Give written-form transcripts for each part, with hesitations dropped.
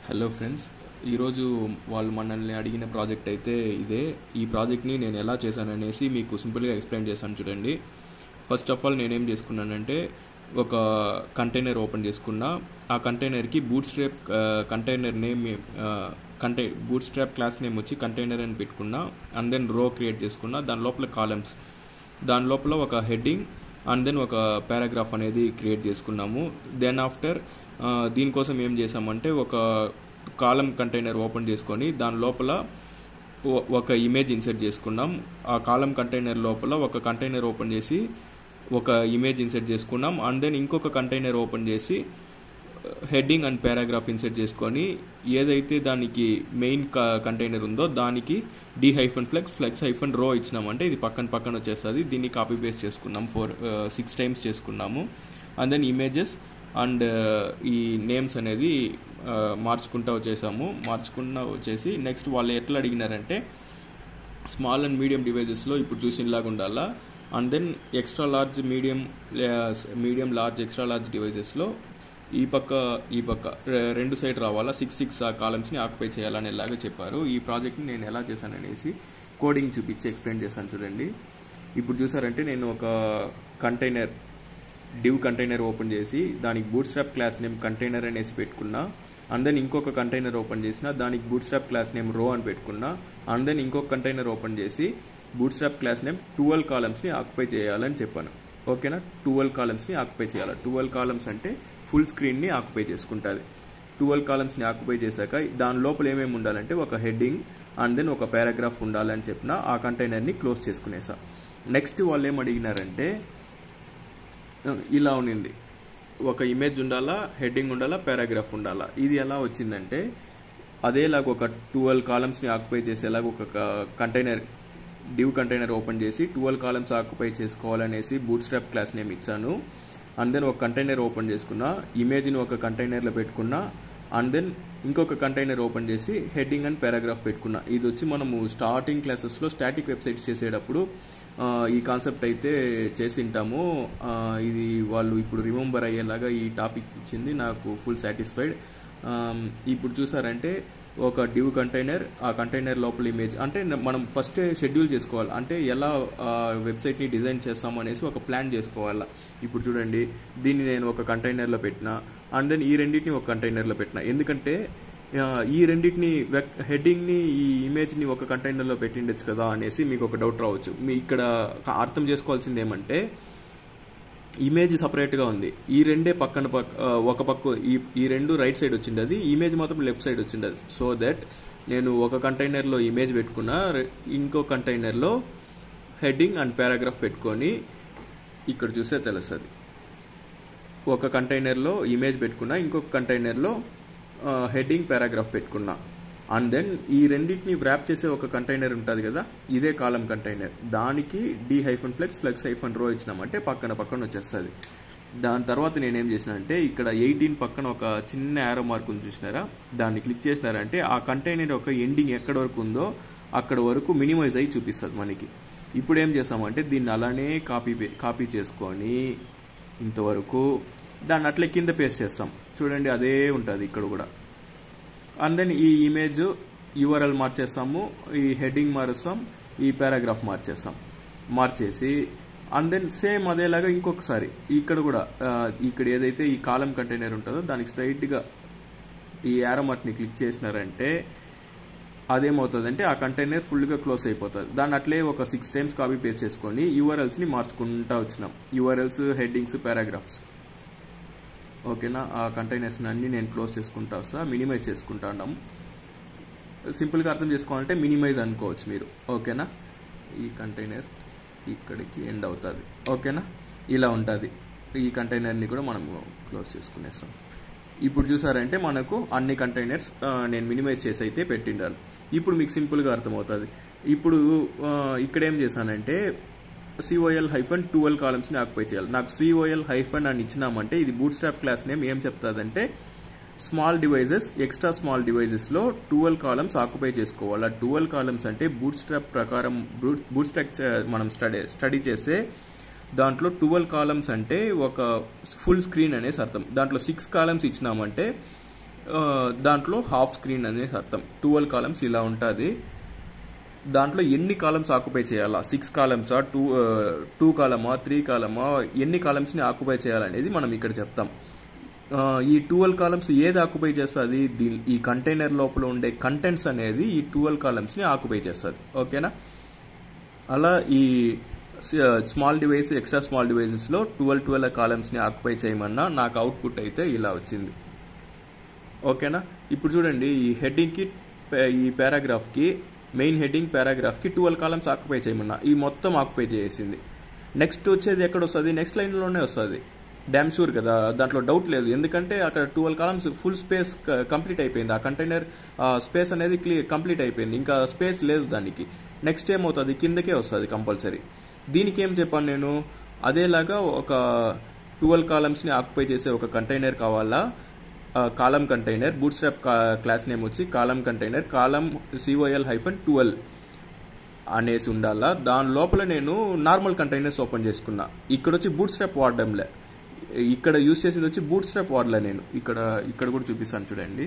Hello friends, ఈరోజు వాళ్ళు మనల్ని అడిగిన ప్రాజెక్ట్ అయితే ఇదే. ఈ ప్రాజెక్ట్ని నేను ఎలా చేశాననేసి మీకు సింపుల్గా ఎక్స్ప్లెయిన్ చేశాను చూడండి. ఫస్ట్ ఆఫ్ ఆల్ నేనేం చేసుకున్నానంటే ఒక కంటైనర్ ఓపెన్ చేసుకున్నా. ఆ కంటైనర్కి bootstrap container name boot strap class name వచ్చి కంటైనర్ అని పెట్టుకున్నా. అండ్ దెన్ రో క్రియేట్ చేసుకున్నా. దాని లోపల కాలమ్స్, దాని లోపల ఒక హెడ్డింగ్ అండ్ దెన్ ఒక పారాగ్రాఫ్ అనేది క్రియేట్ చేసుకున్నాము. దెన్ ఆఫ్టర్ దీనికోసం ఏం చేసామంటే ఒక కాలం కంటైనర్ ఓపెన్ చేసుకొని దాని లోపల ఒక ఇమేజ్ ఇన్సర్ట్ చేసుకున్నాం. ఆ కాలం కంటైనర్ లోపల ఒక కంటైనర్ ఓపెన్ చేసి ఒక ఇమేజ్ ఇన్సర్ట్ చేసుకున్నాం. అండ్ దెన్ ఇంకొక కంటైనర్ ఓపెన్ చేసి హెడ్డింగ్ అండ్ పారాగ్రాఫ్ ఇన్సర్ట్ చేసుకొని ఏదైతే దానికి మెయిన్ కంటైనర్ ఉందో దానికి d-flex-rho ఇచ్చినామంటే ఇది పక్కన వచ్చేస్తుంది. దీన్ని కాపీ పేస్ట్ చేసుకున్నాం. 6 times చేసుకున్నాము. అండ్ దెన్ ఇమేజెస్ అండ్ ఈ నేమ్స్ అనేది మార్చుకుంటూ వచ్చేసి నెక్స్ట్ వాళ్ళు ఎట్లా అడిగినారంటే స్మాల్ అండ్ మీడియం డివైజెస్లో ఇప్పుడు చూసినలాగా ఉండాలా. And then extra large medium large extra large డివైజెస్లో ఈ పక్క రెండు సైడ్ రావాలా. 6 కాలమ్స్ని ఆక్యుపై చేయాలనేలాగా చెప్పారు. ఈ ప్రాజెక్ట్ని నేను ఎలా చేశాననేసి కోడింగ్ చూపించి ఎక్స్ప్లెయిన్ చేశాను చూడండి. ఇప్పుడు చూసారంటే నేను ఒక డివ్ కంటైనర్ ఓపెన్ చేసి దానికి boot strap class name container అనేసి పెట్టుకున్నా. అండ్ దెన్ ఇంకొక కంటైనర్ ఓపెన్ చేసిన దానికి boot strap class name row అని పెట్టుకున్నా. అండ్ దెన్ ఇంకొక కంటైనర్ ఓపెన్ చేసి బూట్ స్ట్రాప్ క్లాస్ నేమ్ 12 కాలమ్స్ని ఆక్యుపై చేయాలని చెప్పాను. ఓకేనా, 12 కాలమ్స్ని ఆక్యుపై చేయాలి. 12 కాలమ్స్ అంటే ఫుల్ స్క్రీన్ని ఆక్యుపై చేసుకుంటుంది. 12 కాలమ్స్ని ఆక్యుపై చేశాక దాని లోపల ఏమేమి ఉండాలంటే ఒక హెడ్డింగ్ అండ్ దెన్ ఒక పారాగ్రాఫ్ ఉండాలని చెప్పిన ఆ కంటైనర్ని క్లోజ్ చేసుకునేసా. నెక్స్ట్ వాళ్ళు ఏం అడిగినారంటే ఇలా ఉన్నింది, ఒక ఇమేజ్ ఉండాలా, హెడ్డింగ్ ఉండాలా, పారాగ్రాఫ్ ఉండాలా. ఇది ఎలా వచ్చిందంటే అదేలాగా ఒక 12 కాలమ్స్ని ఆక్యుపై చేసేలాగా ఒక డివ్ కంటైనర్ ఓపెన్ చేసి 12 కాలమ్స్ ఆక్యుపై చేసుకోవాలనేసి బూట్ స్ట్రాప్ క్లాస్ నేమ్ ఇచ్చాను. అండ్ దెన్ ఒక కంటైనర్ ఓపెన్ చేసుకున్నా, ఇమేజ్ని ఒక కంటైనర్లో పెట్టుకున్నా. అండ్ దెన్ ఇంకొక కంటైనర్ ఓపెన్ చేసి హెడ్డింగ్ అండ్ పారాగ్రాఫ్ పెట్టుకున్నా. ఇది వచ్చి మనము స్టార్టింగ్ క్లాసెస్లో స్టాటిక్ వెబ్సైట్స్ చేసేటప్పుడు ఈ కాన్సెప్ట్ అయితే చేసింటాము. ఇది వాళ్ళు ఇప్పుడు రిమెంబర్ అయ్యేలాగా ఈ టాపిక్ ఇచ్చింది, నాకు ఫుల్ సాటిస్ఫైడ్. ఇప్పుడు చూసారంటే ఒక డివ్ కంటైనర్, ఆ కంటైనర్ లోపల ఇమేజ్ అంటే మనం ఫస్టే షెడ్యూల్ చేసుకోవాలి. అంటే ఎలా వెబ్సైట్ని డిజైన్ చేస్తాము అనేసి ఒక ప్లాన్ చేసుకోవాలా. ఇప్పుడు చూడండి, దీన్ని నేను ఒక కంటైనర్లో పెట్టిన. అండ్ దెన్ ఈ రెండింటిని ఒక కంటైనర్లో పెట్టిన. ఎందుకంటే ఈ రెండింటిని హెడ్డింగ్ని ఈ ఇమేజ్ని ఒక కంటైనర్లో పెట్టిండొచ్చు కదా అనేసి మీకు ఒక డౌట్ రావచ్చు. మీ ఇక్కడ అర్థం చేసుకోవాల్సింది ఏమంటే ఇమేజ్ సపరేట్గా ఉంది. ఈ రెండే ఒక పక్క ఈ రెండు రైట్ సైడ్ వచ్చిండది, ఇమేజ్ మాత్రం లెఫ్ట్ సైడ్ వచ్చిండది. సో దట్ నేను ఒక కంటైనర్లో ఇమేజ్ పెట్టుకున్నా, ఇంకో కంటైనర్లో హెడ్డింగ్ అండ్ పారాగ్రాఫ్ పెట్టుకొని ఇక్కడ చూస్తే తెలుస్తుంది. ఒక కంటైనర్లో ఇమేజ్ పెట్టుకున్నా, ఇంకొక కంటైనర్లో హెడ్డింగ్ పారాగ్రాఫ్ పెట్టుకున్నా. అండ్ దెన్ ఈ రెండింటిని వ్రాప్ చేసే ఒక కంటైనర్ ఉంటుంది కదా, ఇదే కాలం కంటైనర్, దానికి d-flex-rho ఇచ్చినామంటే పక్కన వచ్చేస్తుంది. దాని తర్వాత నేనేం చేసినానంటే ఇక్కడ 18 పక్కన ఒక చిన్న యారో మార్క్ ఉంది చూసినారా, దాన్ని క్లిక్ చేసినారంటే ఆ కంటైనర్ యొక్క ఎండింగ్ ఎక్కడ వరకు ఉందో అక్కడ వరకు మినిమైజ్ అయ్యి చూపిస్తుంది మనకి. ఇప్పుడు ఏం చేస్తామంటే దీన్ని అలానే కాపీ చేసుకొని ఇంతవరకు దాన్ని అట్లే కింద పేస్ట్ చేస్తాం. చూడండి, అదే ఉంటుంది ఇక్కడ కూడా. అండ్ దెన్ ఈ ఇమేజ్ URL మార్చేస్తాము, ఈ హెడ్డింగ్ మారుస్తాం, ఈ పారాగ్రాఫ్ మార్చేసి అండ్ దెన్ సేమ్ అదేలాగా ఇంకొకసారి ఇక్కడ కూడా ఇక్కడ ఏదైతే ఈ కాలం కంటైనర్ ఉంటుందో దానికి స్ట్రైట్గా ఈ యారో మార్క్ని క్లిక్ చేసినారంటే అదేమవుతుందంటే ఆ కంటైనర్ ఫుల్గా క్లోజ్ అయిపోతుంది. దాన్ని అట్లే ఒక 6 times కాపీ పేస్ట్ చేసుకొని URLస్ని మార్చుకుంటూ వచ్చినాం. URLs, headings, paragraphs. ఓకేనా, ఆ కంటైనర్స్ని అన్నీ నేను క్లోజ్ చేసుకుంటా మినిమైజ్ చేసుకుంటా ఉన్నాం. సింపుల్గా అర్థం చేసుకోవాలంటే మినిమైజ్ అనుకోవచ్చు మీరు. ఓకేనా, ఈ కంటైనర్ ఇక్కడికి ఎండ్ అవుతుంది. ఓకేనా, ఇలా ఉంటుంది. ఈ కంటైనర్ని కూడా మనం క్లోజ్ చేసుకునేస్తాం. ఇప్పుడు చూసారంటే మనకు అన్ని కంటైనర్స్ నేను మినిమైజ్ చేసి అయితే పెట్టిండాలి. ఇప్పుడు మీకు సింపుల్గా అర్థమవుతుంది. ఇప్పుడు ఇక్కడ ఏం చేశానంటే COL-12 కాలమ్స్ని ఆక్యుపై చేయాలి. నాకు COL- అని ఇచ్చినామంటే ఇది బూట్ స్ట్రాప్ క్లాస్ నేమ్ ఏం చెప్తుందంటే స్మాల్ డివైజెస్, ఎక్స్ట్రా స్మాల్ డివైజెస్లో 12 కాలమ్స్ ఆక్యుపై చేసుకోవాలి. 12 కాలమ్స్ అంటే బూట్ స్ట్రాప్ ప్రకారం బూట్ స్ట్రాప్ మనం స్టడీ చేస్తే దాంట్లో 12 కాలమ్స్ అంటే ఒక ఫుల్ స్క్రీన్ అనేసి అర్థం. దాంట్లో 6 కాలమ్స్ ఇచ్చినామంటే దాంట్లో హాఫ్ స్క్రీన్ అనేది అర్థం. 12 కాలమ్స్ ఇలా ఉంటుంది. దాంట్లో ఎన్ని కాలమ్స్ ఆక్యుపై చేయాలా, 6 కాలమ్సా, 2 కాలమా, 3 కాలమా, ఎన్ని కాలమ్స్ని ఆక్యుపై చేయాలనేది మనం ఇక్కడ చెప్తాం. ఈ 12 కాలమ్స్ ఏది ఆక్యుపై చేస్తుంది, ఈ కంటైనర్ లోపల ఉండే కంటెంట్స్ అనేది ఈ 12 కాలమ్స్ని ఆక్యుపై చేస్తుంది. ఓకేనా? అలా ఈ స్మాల్ డివైస్, ఎక్స్ట్రా స్మాల్ డివైజెస్లో 12 కాలమ్స్ని ఆక్యుపై చేయమన్నా నాకు అవుట్పుట్ అయితే ఇలా వచ్చింది. ఓకేనా? ఇప్పుడు చూడండి, ఈ హెడ్డింగ్కి, ఈ పారాగ్రాఫ్కి, మెయిన్ హెడ్డింగ్ పారాగ్రాఫ్కి 12 కాలమ్స్ ఆక్యుపై చేయమన్నా ఈ మొత్తం ఆక్యుపై చేసింది. నెక్స్ట్ వచ్చేది ఎక్కడ వస్తుంది, నెక్స్ట్ లైన్లోనే వస్తుంది. డ్యామ్ షూర్ కదా, దాంట్లో డౌట్ లేదు. ఎందుకంటే అక్కడ 12 కాలమ్స్ ఫుల్ స్పేస్ కంప్లీట్ అయిపోయింది. ఆ కంటైనర్ స్పేస్ అనేది కంప్లీట్ అయిపోయింది, ఇంకా స్పేస్ లేదు దానికి. నెక్స్ట్ ఏమవుతుంది, కిందకే వస్తుంది కంపల్సరీ. దీనికి ఏం చెప్పాను నేను, అదేలాగా ఒక 12 కాలమ్స్ని ఆక్యుపై చేసే ఒక కంటైనర్ కావాలా, కాలం కంటైనర్. బూట్స్ట్రాప్ క్లాస్ నేమ్ వచ్చి కాలం కంటైనర్, కాలం COL-12 అనేసి ఉండాలా. దాని లోపల నేను నార్మల్ కంటైనర్స్ ఓపెన్ చేసుకున్నా. ఇక్కడ వచ్చి బూట్స్ట్రాప్ వాడడంలే, ఇక్కడ యూజ్ చేసేది వచ్చి బూట్స్ట్రాప్ వాడలే నేను. ఇక్కడ కూడా చూపిస్తాను చూడండి.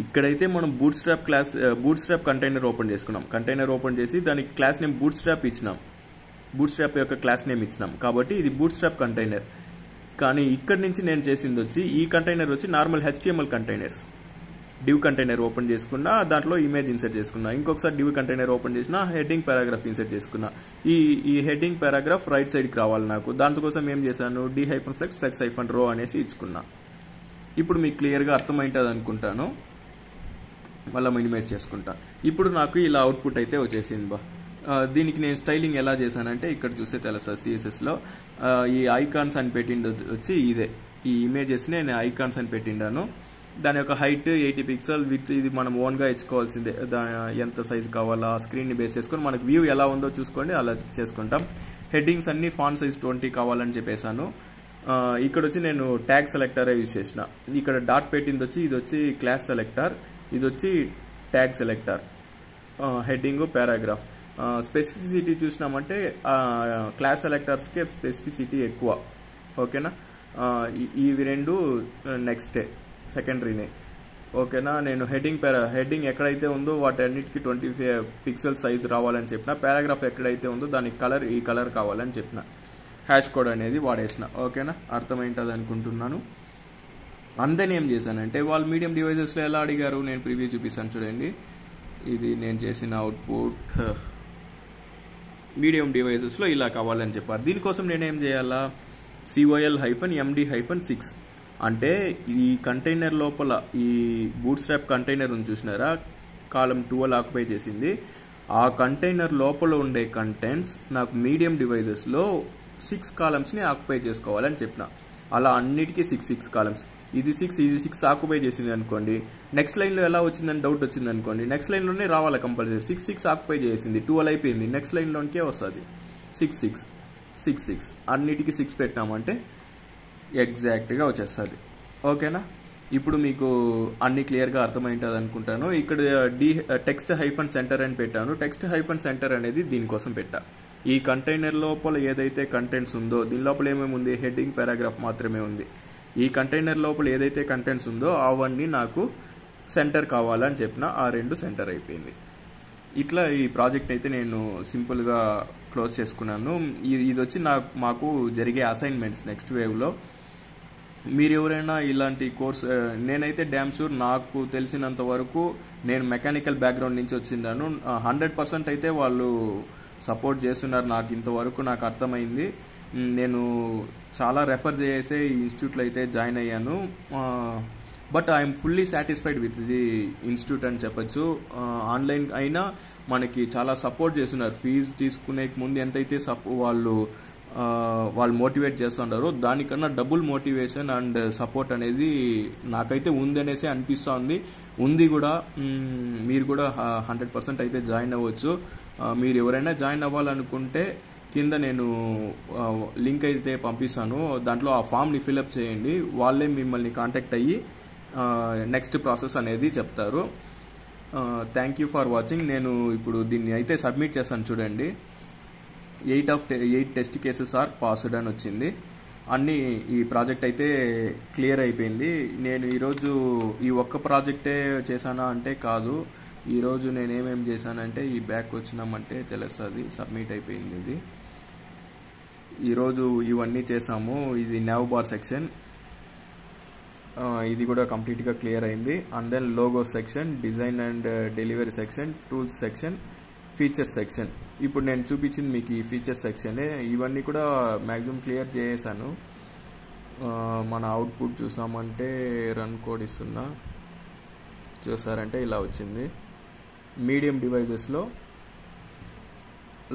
ఇక్కడైతే మనం బూట్స్ట్రాప్ కంటైనర్ ఓపెన్ చేసుకున్నాం. కంటైనర్ ఓపెన్ చేసి దానికి క్లాస్ నేమ్ బూట్స్ట్రాప్ ఇచ్చినాం, బూట్స్ట్రాప్ యొక్క క్లాస్ నేమ్ ఇచ్చినాం. కాబట్టి ఇది బూట్స్ట్రాప్ కంటైనర్. కానీ ఇక్కడి నుంచి నేను చేసింది వచ్చి, ఈ కంటైనర్ వచ్చి normal HTML containers. Div container open చేసుకున్నా, దాంట్లో ఇమేజ్ ఇన్సర్ట్ చేసుకున్నా. ఇంకొకసారి డివ్ కంటైనర్ ఓపెన్ చేసిన, హెడ్డింగ్ పారాగ్రాఫ్ ఇన్సర్ట్ చేసుకున్నా. ఈ హెడ్డింగ్ పారాగ్రాఫ్ రైట్ సైడ్కి రావాలి నాకు. దానికోసం ఏం చేశాను, d-flex-row అనేసి ఇచ్చుకున్నా. ఇప్పుడు మీకు క్లియర్గా అర్థమైంటుంది అనుకుంటాను. మళ్ళీ మినిమైజ్ చేసుకుంటా. ఇప్పుడు నాకు ఇలా అవుట్పుట్ అయితే వచ్చేసింది బా. దీనికి నేను స్టైలింగ్ ఎలా చేశానంటే ఇక్కడ చూస్తే తెలుస్తుంది. CSSలో ఈ ఐకాన్స్ అని పెట్టింది వచ్చి ఇదే, ఈ ఇమేజెస్ని నేను ఐకాన్స్ అని పెట్టిండాను. దాని యొక్క హైట్ 80 పిక్సెల్, విత్ ఇది మనం ఓన్గా ఇచ్చుకోవాల్సిందే. ఎంత సైజు కావాలా స్క్రీన్ని బేస్ చేసుకొని మనకు వ్యూ ఎలా ఉందో చూసుకోండి, అలా చేసుకుంటాం. హెడ్డింగ్స్ అన్ని ఫాంట్ సైజ్ 20 కావాలని చెప్పేసాను. ఇక్కడ వచ్చి నేను ట్యాగ్ సెలెక్టరే యూజ్ చేసిన. ఇక్కడ డాట్ పెట్టింది వచ్చి ఇది వచ్చి క్లాస్ సెలెక్టర్, ఇది వచ్చి tag selector. Heading paragraph specificity చూసినామంటే క్లాస్ సెలెక్టర్స్కే స్పెసిఫిసిటీ ఎక్కువ. ఓకేనా? ఇవి రెండు నెక్స్టే, సెకండరీనే. ఓకేనా? నేను హెడ్డింగ్ ఎక్కడైతే ఉందో వాటన్నిటికీ 25 పిక్సెల్ సైజ్ రావాలని చెప్పిన. పారాగ్రాఫ్ ఎక్కడైతే ఉందో దానికి ఈ కలర్ కావాలని చెప్పిన. హ్యాష్ కోడ్ అనేది వాడేసిన. ఓకేనా? అర్థమైంటుంది అనుకుంటున్నాను. అందరినీ ఏం చేశానంటే, వాళ్ళు మీడియం డివైజెస్లో ఎలా అడిగారు, నేను ప్రివ్యూ చూపిస్తాను చూడండి. ఇది నేను చేసిన అవుట్పుట్. మీడియం డివైజెస్లో ఇలా కావాలని చెప్పారు. దీనికోసం నేనేం చేయాలా, COL-MD-6 అంటే ఈ కంటైనర్ లోపల ఈ బూట్స్ట్రాప్ కంటైనర్ ఉంది చూసినారా, కాలం 12 ఆక్యుపై చేసింది. ఆ కంటైనర్ లోపల ఉండే కంటెంట్స్ నాకు మీడియం డివైజెస్లో 6 కాలమ్స్ని ఆక్యుపై చేసుకోవాలని చెప్పిన. అలా అన్నిటికీ 6 కాలమ్స్. ఇది 6 ఆక్యుపై చేసింది అనుకోండి, నెక్స్ట్ లైన్లో ఎలా వచ్చిందని డౌట్ వచ్చింది అనుకోండి, నెక్స్ట్ లైన్లోనే రావాలి కంపల్సరీ. 6 ఆక్యుపై చేసింది, 12 అయిపోయింది, నెక్స్ట్ లైన్లోనికే వస్తుంది 6 అన్నిటికీ 6 పెట్టినామంటే ఎగ్జాక్ట్గా వచ్చేస్తుంది. ఓకేనా? ఇప్పుడు మీకు అన్ని క్లియర్గా అర్థమైంటుంది అనుకుంటాను. ఇక్కడ text-center అని పెట్టాను. text-center అనేది దీనికోసం పెట్టా. ఈ కంటైనర్ లోపల ఏదైతే కంటెంట్స్ ఉందో, దీని లోపల ఏమేమి ఉంది, హెడ్డింగ్ పారాగ్రాఫ్ మాత్రమే ఉంది. ఈ కంటైనర్ లోపల ఏదైతే కంటెంట్స్ ఉందో అవన్నీ నాకు సెంటర్ కావాలని చెప్పిన, ఆ రెండు సెంటర్ అయిపోయింది. ఇట్లా ఈ ప్రాజెక్ట్ అయితే నేను సింపుల్గా క్లోజ్ చేసుకున్నాను. ఇది వచ్చి మాకు జరిగే అసైన్మెంట్స్ నెక్స్ట్ వేవ్లో. మీరు ఎవరైనా ఇలాంటి కోర్స్, నేనైతే డ్యామ్ షూర్ నాకు తెలిసినంత వరకు, నేను మెకానికల్ బ్యాక్గ్రౌండ్ నుంచి వచ్చిందాను, 100% అయితే వాళ్ళు సపోర్ట్ చేస్తున్నారు. నాకు ఇంతవరకు నాకు అర్థమైంది. నేను చాలా రెఫర్ చేసే ఈ ఇన్స్టిట్యూట్లో అయితే జాయిన్ అయ్యాను. But I'm fully satisfied with the institute అని చెప్పచ్చు. ఆన్లైన్ అయినా మనకి చాలా సపోర్ట్ చేస్తున్నారు. ఫీజు తీసుకునే ముందు ఎంతైతే వాళ్ళు మోటివేట్ చేస్తుంటారో దానికన్నా డబుల్ మోటివేషన్ అండ్ సపోర్ట్ అనేది నాకైతే ఉందనేసి అనిపిస్తుంది. ఉంది కూడా. మీరు కూడా 100% అయితే జాయిన్ అవ్వచ్చు. మీరు ఎవరైనా జాయిన్ అవ్వాలనుకుంటే కింద నేను లింక్ అయితే పంపిస్తాను, దాంట్లో ఆ ఫామ్ని ఫిలప్ చేయండి. వాళ్ళే మిమ్మల్ని కాంటాక్ట్ అయ్యి నెక్స్ట్ ప్రాసెస్ అనేది చెప్తారు. Thank you for watching. నేను ఇప్పుడు దీన్ని అయితే సబ్మిట్ చేస్తాను చూడండి. 8 టెస్ట్ కేసెస్ ఆర్ పాస్డ్ అని వచ్చింది. అన్నీ ఈ ప్రాజెక్ట్ అయితే క్లియర్ అయిపోయింది. నేను ఈరోజు ఈ ఒక్క ప్రాజెక్టే చేశానా అంటే కాదు. ఈరోజు నేను ఏమేమి చేశానంటే ఈ బ్యాక్ వచ్చినామంటే తెలుస్తుంది, సబ్మిట్ అయిపోయింది ఇది. ఈరోజు ఇవన్నీ చేసాము. ఇది నావ్ బార్ సెక్షన్, ఇది కూడా కంప్లీట్గా క్లియర్ అయింది. And then logo section, design and delivery section, tools section, features section. ఇప్పుడు నేను చూపించింది మీకు ఈ ఫీచర్స్ సెక్షనే. ఇవన్నీ కూడా మ్యాక్సిమం క్లియర్ చేసాను. మన అవుట్పుట్ చూసామంటే రన్ కోడ్ ఇస్తున్నా, చూసారంటే ఇలా వచ్చింది. మీడియం డివైజెస్లో,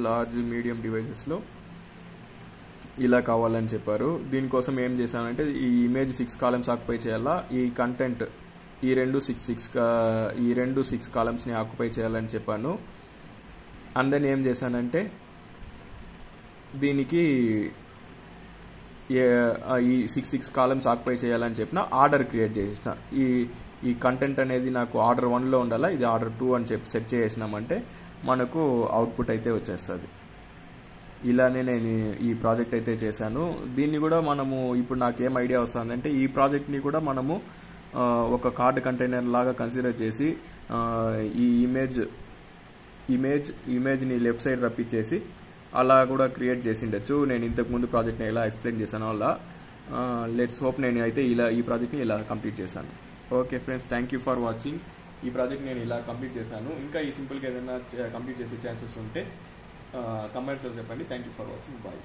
లార్జ్ మీడియం డివైజెస్లో ఇలా కావాలని చెప్పారు. దీనికోసం ఏం చేశానంటే ఈ ఇమేజ్ 6 కాలమ్స్ ఆక్యుపై చేయాలా, ఈ కంటెంట్ ఈ రెండు 6 కాలమ్స్ని ఆక్యుపై చేయాలని చెప్పాను. అండ్ దెన్ ఏం చేశానంటే దీనికి ఈ 6 కాలమ్స్ ఆక్యుపై చేయాలని చెప్పిన ఆర్డర్ క్రియేట్ చేసిన. ఈ కంటెంట్ అనేది నాకు ఆర్డర్ 1లో ఉండాలా, ఇది ఆర్డర్ 2 అని చెప్పి సెట్ చేసినామంటే మనకు అవుట్పుట్ అయితే వచ్చేస్తుంది. ఇలానే నేను ఈ ప్రాజెక్ట్ అయితే చేశాను. దీన్ని కూడా మనము ఇప్పుడు నాకేం ఐడియా వస్తుందంటే ఈ ప్రాజెక్ట్ని కూడా మనము ఒక కార్డ్ కంటైనర్ లాగా కన్సిడర్ చేసి ఈ ఇమేజ్ని లెఫ్ట్ సైడ్ రప్పించేసి అలా కూడా క్రియేట్ చేసి ఉండొచ్చు. నేను ఇంతకుముందు ప్రాజెక్ట్ని ఎలా ఎక్స్ప్లెయిన్ చేశానో అలా. లెట్స్ హోప్ నేను అయితే ఈ ప్రాజెక్ట్ని ఇలా కంప్లీట్ చేశాను. Okay friends, thank you for watching. ఈ ప్రాజెక్ట్ నేను ఇలా కంప్లీట్ చేశాను. ఇంకా ఈ సింపుల్గా ఏదైనా కంప్లీట్ చేసే ఛాన్సెస్ ఉంటే కమెంట్లో చెప్పండి. Thank you for watching. Bye.